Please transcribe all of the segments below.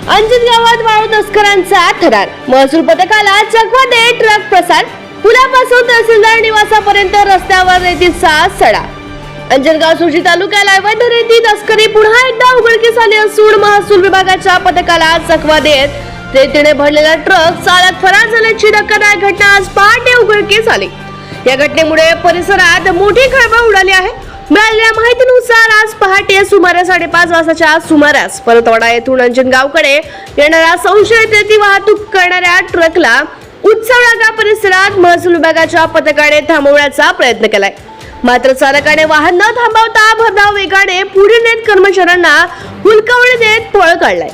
अंजन गावात वाळू तस्करांचा थरार, महसूल पथकाला चकवा देत ट्रक प्रसार, पुलापासून तहसीलदार निवासापर्यंत रस्त्यावर रेतीचा सडा. अंजनगाव सुर्जी तालुक्याला अवैध रेती तस्करी पुन्हा एकदा उघडकीस आली असून महसूल विभागाच्या पथकाला चकवा देत रेतीने भरलेला ट्रक चालक फरार झाल्याची धक्कादायक घटना आज पहाटे उघडकीस आली. या घटनेमुळे परिसरात मोठी खळबळ उडाली आहे. मिळालेल्या माहितीनुसार आज पहाटे सुमारे 5:30 वाजताच्या सुमारास परतवाडा येथून अंजनगावकडे येणारा संशयित रेती वाहतूक करणाऱ्या ट्रकला उत्सवनागा परिसरात महसूल विभागाच्या पथकाने थांबवण्याचा प्रयत्न केलाय. मात्र चालकाने वाहन न थांबवता भरधाव वेगाने पुढे नेत कर्मचाऱ्यांना हुलकावणी देत पळ काढलाय.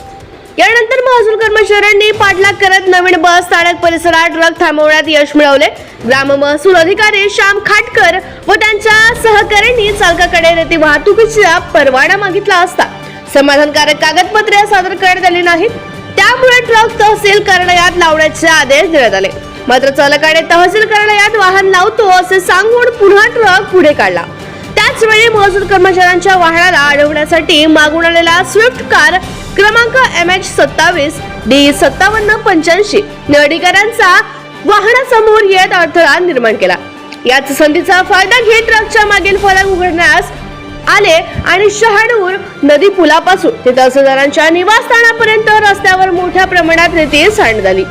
यानंतर महसूल कर्मचाऱ्यांनी पाठलाग करत नवीन बस स्थानक परिसरात ट्रक थांबवण्यात यश मिळवले. ग्राम महसूल अधिकारी श्याम खाटकर व त्यांच्या सहकाऱ्यांनी चालकाकडे रेती वाहतुकीचा परवाना मागितला असता समाधानकारक कागदपत्रे सादर करण्यात आली नाहीत. त्यामुळे ट्रक तहसील कार्यालयात लावण्याचे आदेश देण्यात आले. मात्र चालकाने तहसील कार्यालयात वाहन लावतो असे सांगून पुन्हा ट्रक पुढे काढला. त्याचवेळी महसूल कर्मचाऱ्यांच्या वाहनाला अडवण्यासाठी मागून आलेला स्विफ्ट कार क्रमांक MH27 D5785 ने अधिकाऱ्यांचा वाहनासमोर येत अडथळा निर्माण केला. याच संधीचा फायदा घेत ट्रकच्या मागील फलक उघडण्यास आले आणि शहाणूर नदी पुलापासून ते तहसीलदारांच्या निवासस्थानापर्यंत रस्त्यावर मोठ्या प्रमाणात रेती सांडण्यात आली.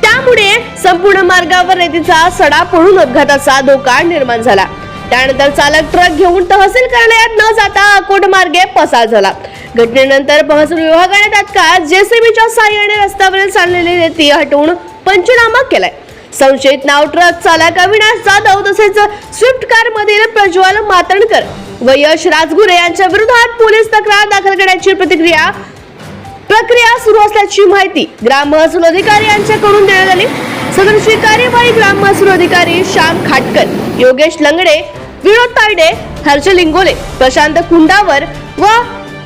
त्यामुळे संपूर्ण मार्गावर रेतीचा सडा पडून अपघाताचा धोका निर्माण झाला. त्यानंतर चालक ट्रक घेऊन तहसील कार्यालयात न जाता अकोट मार्गे पसार झाला. घटनेनंतर महसूल विभागाने तात्काळ JCBच्या साहाय्याने रस्त्यावरील सांडलेली रेती हटवून पंचनामा केलाय. संशयित नाव ट्रक चालक अविनाश जाधव तसेच स्विफ्ट कार मधील प्रज्वल मातणकर व यश राजगुरे यांच्या विरोधात पोलीस तक्रार दाखल करण्याची प्रक्रिया सुरू असल्याची माहिती ग्राम महसूल अधिकारी यांच्याकडून देण्यात आली. सदरची कार्यवाही ग्राम महसूल अधिकारी श्याम खाटकर, योगेश लंगडे, विनोद तायडे, हर्षल इंगोले, प्रशांत कुंडावर व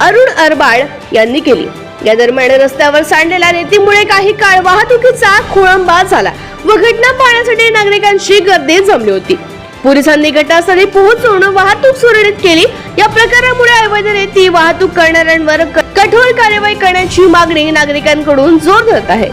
अरुण अरबाळ यांनी केली. या दरम्यान रस्त्यावर सांडलेल्या रेतीमुळे काही काळ वाहतुकीचा खोळंबा झाला व घटना पाहण्यासाठी नागरिकांची गर्दी जमली होती. पोलिसांनी घटनास्थळी पोहोचून वाहतूक सुरळीत केली. या प्रकारामुळे अवैध रेती वाहतूक करणाऱ्यांवर कठोर कार्यवाही करण्याची मागणी नागरिकांकडून जोर धरत आहे.